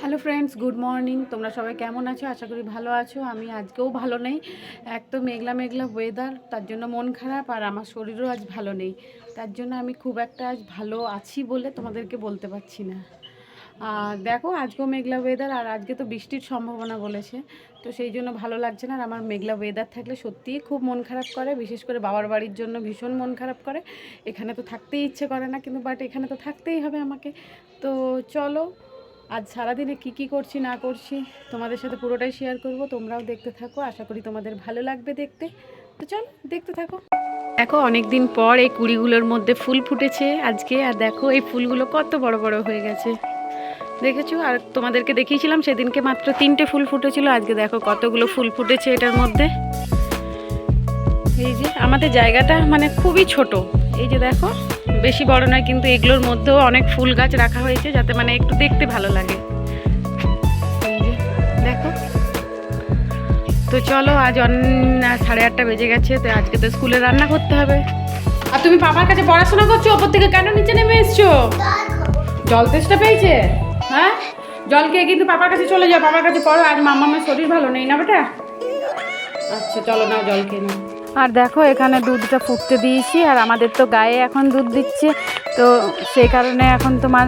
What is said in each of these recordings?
Hello friends, good morning. তোমরা সবাই কেমন আছো? আশা করি ভালো আছো। আমি আজকেও ভালো নেই। এক তো মেঘলা মেঘলা ওয়েদার, তার জন্য মন খারাপ, আর আমার শরীরও আজ ভালো নেই। তার জন্য আমি খুব একটা আজ ভালো আছি বলে তোমাদেরকে বলতে পারছি না। আর দেখো, আজকেও মেঘলা ওয়েদার, আর আজকে তো বৃষ্টির সম্ভাবনা বলেছে। তো সেই জন্য ভালো লাগছে না। আর আমার মেঘলা ওয়েদার থাকলে সত্যিই খুব মন খারাপ করে, বিশেষ করে বাবার বাড়ির জন্য ভীষণ মন খারাপ করে। এখানে তো থাকতেই ইচ্ছে করে না, কিন্তু বাট এখানে তো থাকতেই হবে আমাকে। তো চলো, আজ সারাদিনে কি করছি না করছি তোমাদের সাথে পুরোটাই শেয়ার করব। তোমরাও দেখতে থাকো, আশা করি তোমাদের ভালো লাগবে দেখতে। তো চল, দেখতে থাকো। দেখো, অনেক দিন পর এই কুড়িগুলোর মধ্যে ফুল ফুটেছে আজকে। আর দেখো, এই ফুলগুলো কত বড় বড় হয়ে গেছে, দেখেছো? আর তোমাদেরকে দেখিয়েছিলাম সেদিনকে মাত্র 3টে ফুল ফুটেছিল, আজকে দেখো কতগুলো ফুল ফুটেছে এটার মধ্যে। এই যে আমাদের জায়গাটা মানে খুবই ছোট। এই যে দেখো, বেশি বড় নয়, কিন্তু এগুলোর মধ্যেও অনেক ফুল গাছ রাখা হয়েছে যাতে মানে একটু দেখতে ভালো লাগে। এই যে দেখো। তো চলো, আজ 8:30 বেজে গেছে। তো আজকে তো স্কুলে রান্না করতে হবে। আর তুমি পাপার কাছে পড়াশোনা করছো, ওপর থেকে কেন নিচে নেমে এসছো? জল তেষ্টা পেয়েছে? হ্যাঁ, জল খেয়ে কিন্তু পাপার কাছে চলে যাও, পাপার কাছে পড়ো। আজ মামামের শরীর ভালো নেই না বেটা। আচ্ছা চলো, নাও জল খেয়ে নাও। আর দেখো, এখানে দুধটা ফুটতে দিয়েছি, আর আমাদের তো গায়ে এখন দুধ দিচ্ছে। তো সেই কারণে এখন তোমার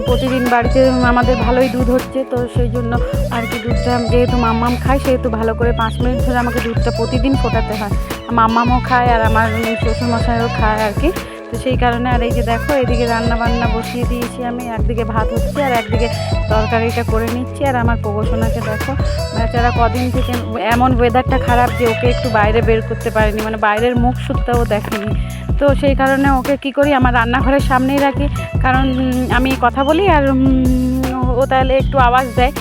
প্রতিদিন বাড়িতে আমাদের ভালোই দুধ হচ্ছে। তো সেই জন্য আর কি, দুধটা যেহেতু মাম্মাম খায়, সেহেতু ভালো করে 5 মিনিট ধরে আমাকে দুধটা প্রতিদিন ফোটাতে হয়। মাম্মামও খায় আর আমার শ্বশুরমশাইও খায় আর কি। তো সেই কারণে, আর এই যে দেখো, এদিকে রান্না বান্না বসিয়ে দিয়েছি আমি। একদিকে ভাত হচ্ছে আর একদিকে তরকারিটা করে নিচ্ছি। আর আমার প্রবসনাকে দেখো, বেচারা কদিন থেকে এমন ওয়েদারটা খারাপ যে ওকে একটু বাইরে বের করতে পারিনি, মানে বাইরের মুখ সুদ্ধটাও দেখেনি। তো সেই কারণে ওকে কি করি, আমার রান্নাঘরের সামনেই রাখি, কারণ আমি কথা বলি আর ও তাহলে একটু আওয়াজ দেয়।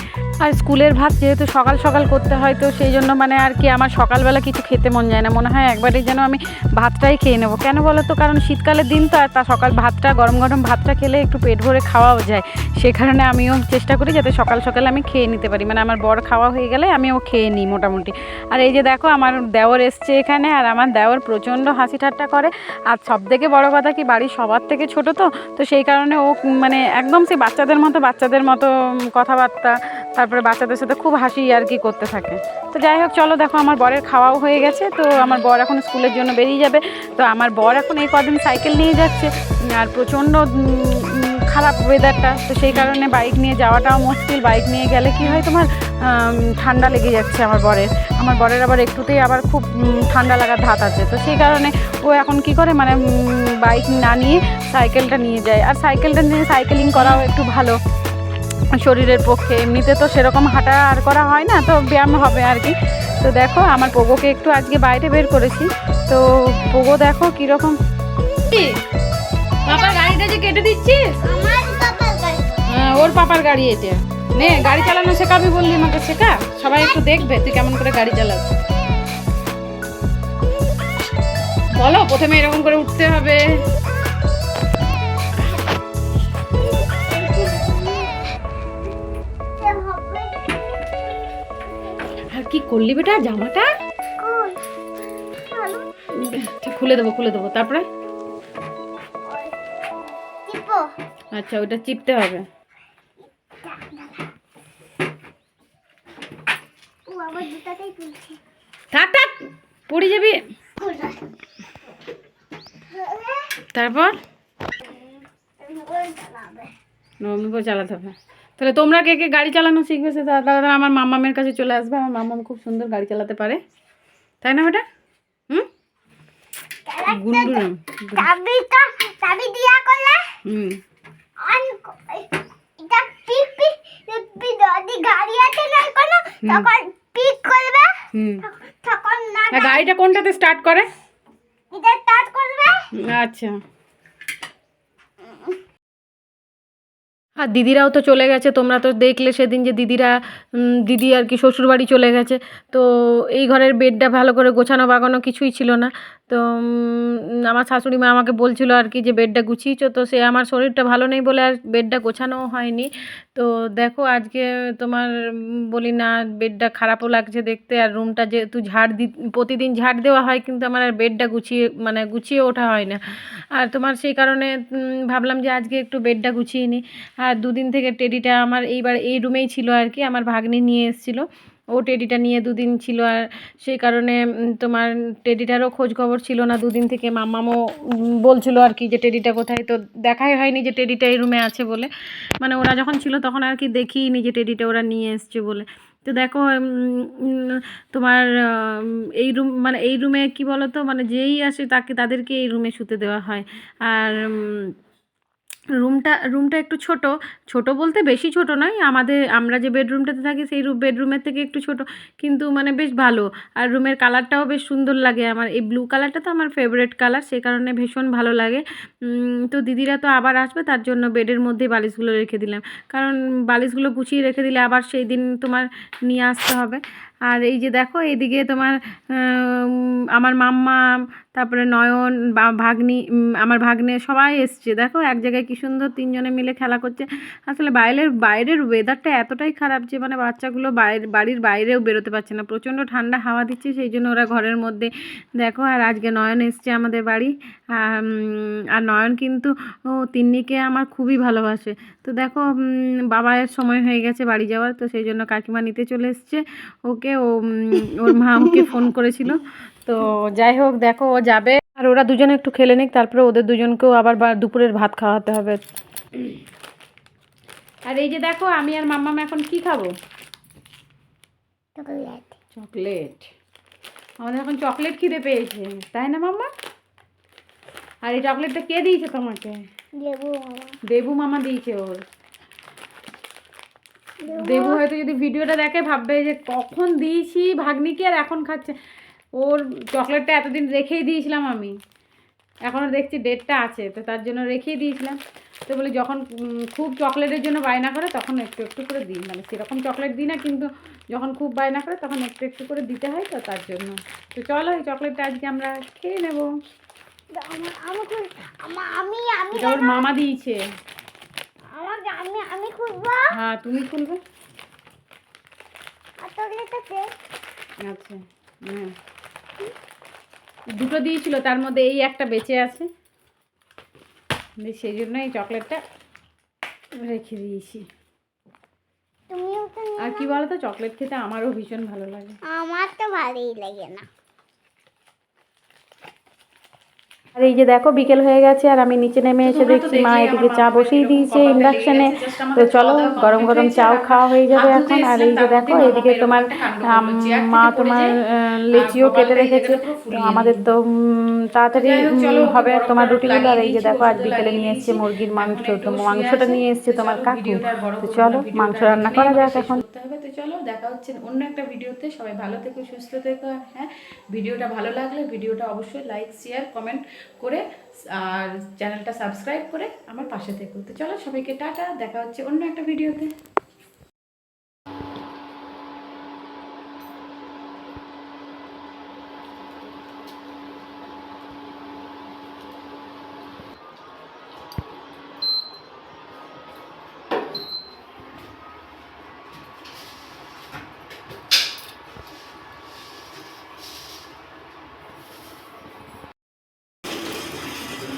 আর স্কুলের ভাত যেহেতু সকাল সকাল করতে হয়, তো সেই জন্য মানে আর কি, আমার সকালবেলা কিছু খেতে মন যায় না। মনে হয় একবারে যেন আমি ভাতটাই খেয়ে নেবো। কেন বলো তো? কারণ শীতকালের দিন তো, আর তা সকাল ভাতটা, গরম গরম ভাতটা খেলে একটু পেট ভরে খাওয়াও যায়। সেই কারণে আমিও চেষ্টা করি যাতে সকাল সকাল আমি খেয়ে নিতে পারি, মানে আমার বর খাওয়া হয়ে গেলে আমিও খেয়ে নিই মোটামুটি। আর এই যে দেখো, আমার দেওর এসছে এখানে, আর আমার দেওর প্রচণ্ড হাসি ঠাট্টা করে। আর সবথেকে বড় কথা কি, বাড়ির সবার থেকে ছোট তো সেই কারণে ও মানে একদম সেই বাচ্চাদের মতো কথাবার্তা, তারপরে বাচ্চাদের সাথে খুব হাসি আর কি করতে থাকে। তো যাই হোক, চলো দেখো, আমার বরের খাওয়াও হয়ে গেছে। তো আমার বর এখন স্কুলের জন্য বেরিয়ে যাবে। তো আমার বর এখন এই কদিন সাইকেল নিয়ে যাচ্ছে, আর প্রচণ্ড খারাপ ওয়েদারটা, তো সেই কারণে বাইক নিয়ে যাওয়াটাও মুশকিল। বাইক নিয়ে গেলে কি হয়, তোমার ঠান্ডা লেগে যাচ্ছে আমার বরের আবার একটুতেই আবার খুব ঠান্ডা লাগার ধাত আছে। তো সেই কারণে ও এখন কি করে, মানে বাইক না নিয়ে সাইকেলটা নিয়ে যায়। আর সাইকেলটা নিয়ে সাইকেলিং করাও একটু ভালো শরীরের পক্ষে। এমনিতে তো সেরকম হাঁটা আর করা হয় না, তো ব্যায়াম হবে আর কি। তো দেখো, আমার পোগোকে একটু আজকে বাইরে বের করেছি। তো পোগো দেখো কীরকম। পাপার গাড়িটা যে কেটে দিচ্ছিস? হ্যাঁ, ওর পাপার গাড়ি এটা। নে, গাড়ি চালানো শেখাবি বললি, আমাকে শেখা। সবাই একটু দেখবে তুই কেমন করে গাড়ি চালাস। বলো, প্রথমে এরকম করে উঠতে হবে। আর কি করলি বেটা, জামাটা খুলে দেবো তারপরে। আচ্ছা, ওটা চিপতে হবে। থাক থাক, পড়ে যাবি। তারপর নবমীকে চালাতে হবে। তাহলে তোমরা কে কে গাড়ি চালানো শিখবে, সে দাদা আমার মামামের কাছে চলে আসবে। আমার মামাম খুব সুন্দর গাড়ি চালাতে পারে, তাই না বেটা? হুম, গাড়িটা কোনটাতে স্টার্ট করে? আচ্ছা। আর দিদিরাও তো চলে গেছে, তোমরা তো দেখলে সেদিন যে দিদি আর কি শ্বশুরবাড়ি চলে গেছে। তো এই ঘরের বেডটা ভালো করে গোছানো বাগানো কিছুই ছিল না। তো আমার শাশুড়ি মা আমাকে বলছিল আর কি যে বেডটা গুছিয়েছো, তো সে আমার শরীরটা ভালো নেই বলে আর বেডটা গোছানোও হয়নি। তো দেখো, আজকে তোমার বলি না, বেডটা খারাপও লাগছে দেখতে। আর রুমটা যেহেতু প্রতিদিন ঝাড় দেওয়া হয়, কিন্তু আমার আর বেডটা গুছিয়ে ওঠা হয় না। আর তোমার সেই কারণে ভাবলাম যে আজকে একটু বেডটা গুছিয়ে নিই। আর আর দুদিন থেকে টেডিটা আমার এইবার এই রুমেই ছিল আর কি, আমার ভাগ্নি নিয়ে এসেছিলো, ও টেডিটা নিয়ে দুদিন ছিল। আর সেই কারণে তোমার টেডিটারও খোঁজ খবর ছিল না দুদিন থেকে। মাম্মামও বলছিল আর কি যে টেডিটা কোথায়, তো দেখাই হয়নি যে টেডিটা এই রুমে আছে বলে, মানে ওরা যখন ছিল তখন আর কি দেখিইনি যে টেডিটা ওরা নিয়ে এসছে বলে। তো দেখো তোমার এই রুম মানে এই রুমে কি বলো তো, মানে যেই আসে তাদেরকে এই রুমে শুতে দেওয়া হয়। আর রুমটা একটু ছোট, ছোট বলতে বেশি ছোট নয়, আমরা যে বেডরুমটাতে থাকি সেই বেডরুমের থেকে একটু ছোট, কিন্তু মানে বেশ ভালো। আর রুমের কালারটাও বেশ সুন্দর লাগে, আমার এই ব্লু কালারটা তো আমার ফেভারিট কালার, সেই কারণে ভীষণ ভালো লাগে। তো দিদিরা তো আবার আসবে, তার জন্য বেডের মধ্যেই বালিশগুলো রেখে দিলাম, কারণ বালিশগুলো গুছিয়ে রেখে দিলে আবার সেই দিন তোমার নিয়ে আসতে হবে। আর এই যে দেখো এইদিকে তোমার আমার মাম্মা, তারপরে নয়ন ভাগ্নি, আমার ভাগ্নে সবাই এসছে। দেখো এক জায়গায় কি সুন্দর তিনজনে মিলে খেলা করছে। আসলে বাইরের ওয়েদারটা এতটাই খারাপ যে মানে বাচ্চাগুলো বাড়ির বাইরেও বেরোতে পারছে না, প্রচণ্ড ঠান্ডা হাওয়া দিচ্ছে, সেই জন্য ওরা ঘরের মধ্যে। দেখো আর আজকে নয়ন এসছে আমাদের বাড়ি, আর নয়ন কিন্তু তিন্নিকে আমার খুবই ভালোবাসে। তো দেখো বাবার সময় হয়ে গেছে বাড়ি যাওয়ার, তো সেই জন্য কাকিমা নিতে চলে এসছে ওকে। ওর মা ওকে ফোন করেছিল, তো যাই হোক দেখো ও যাবে, আর ওরা দুজনে একটু খেলে নিক, তারপরে ওদের দুজনকেও আবার দুপুরের ভাত খাওয়াতে হবে। আর এই যে দেখো আমি আর মাম্মাম এখন কি খাবো, চকলেট। আমাদের এখন চকলেট খিদে পেয়েছে, তাই না মাম্মা? আর এই চকলেটটা কে দিয়েছে তোমাকে? দেবু মামা দিয়েছে ওর। দেবু হয়তো যদি ভিডিওটা দেখে ভাববে যে কখন দিয়েছি ভাগ্নিকে আর এখন খাচ্ছে। ওর চকলেটটা এতদিন রেখেই দিয়েছিলাম আমি, এখনও দেখছি ডেটটা আছে, তো তার জন্য রেখেই দিয়েছিলাম। তো বলি যখন খুব চকলেটের জন্য বায়না করে তখন একটু একটু করে দিই, মানে সেরকম চকলেট দিই না, কিন্তু যখন খুব বায়না করে তখন একটু একটু করে দিতে হয়, তো তার জন্য। তো চলো এই চকলেটটা আজকে আমরা খেয়ে নেবো। এটা ওর মামা দিয়েছে। আমি খুলবো। হ্যাঁ তুমি খুলবে। আচ্ছা হ্যাঁ দুটো দিয়েছিল, তার মধ্যে এই একটা বেঁচে আছে, সেই জন্য এই চকলেটটা রেখে দিয়েছি। আর কি বলতো, চকলেট খেতে আমারও ভীষণ ভালো লাগে। আমার তো ভালোই লাগে না। আর এই যে দেখো বিকেল হয়ে গেছে, আর আমি নিচে নেমে এসে দেখছি মা এদিকে চা বসিয়ে দিয়েছে ইন্ডাকশানে। তো চলো গরম গরম চাও খাওয়া হয়ে যাবে এখন। আর এই যে দেখো এদিকে তোমার মা তোমার লেচিও কেটে রেখেছে, তো আমাদের তো তাড়াতাড়ি হবে তোমার রুটিগুলো। আর এই যে দেখো আজ বিকেলে নিয়ে এসছে মুরগির মাংস, তো মাংসটা নিয়ে এসছে তোমার কাকু। তো চলো মাংস রান্না করা যাক এখন। তো চলো দেখা হচ্ছে অন্য একটা ভিডিওতে। সবাই ভালো থেকো, সুস্থ থেকো। হ্যাঁ, ভিডিওটা ভালো লাগলে ভিডিওটা অবশ্যই লাইক শেয়ার কমেন্ট করে আর চ্যানেলটা সাবস্ক্রাইব করে আমার পাশে থেকো। তো চলো সবাইকে টাটা, দেখা হচ্ছে অন্য একটা ভিডিওতে।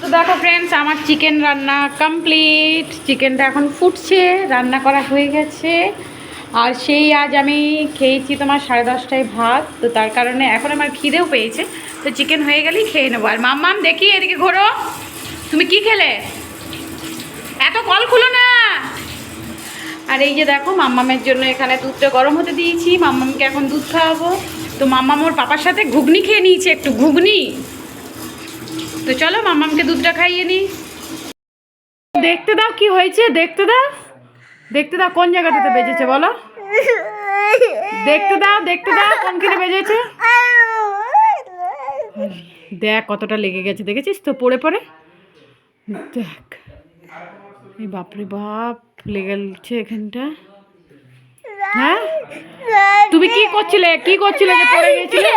তো দেখো ফ্রেন্ডস আমার চিকেন রান্না কমপ্লিট, চিকেনটা এখন ফুটছে, রান্না করা হয়ে গেছে। আর সেই আজ আমি খেয়েছি তোমার 10:30টায় ভাত, তো তার কারণে এখন আমার খিদেও পেয়েছে, তো চিকেন হয়ে গেলেই খেয়ে নেবো। আর মাম্মাম দেখি এদিকে ঘোরো, তুমি কি খেলে? এত কল খুলো না। আর এই যে দেখো মাম্মামের জন্য এখানে দুধটা গরম হতে দিয়েছি, মাম্মামকে এখন দুধ খাওয়াবো। তো মাম্মাম ওর পাপার সাথে ঘুগনি খেয়ে নিয়েছে, একটু ঘুগনি। তো চলো মাম্মামকে দুধটা খাইয়ে নি। দেখতে দাও কি হয়েছে, দেখতে দাও, দেখতে দাও কোন জায়গাটাতে বেজেছে বলো, দেখতে দাও, দেখতে দাও কোনখানে বেজেছে। দেখ কতটা লেগে গেছে, দেখেছিস তো পড়ে পড়ে, দেখ এই বাপরে বাপ লেগেছে এখানটা। হ্যাঁ তুমি কি করছিলে যে পড়ে গেছিলে?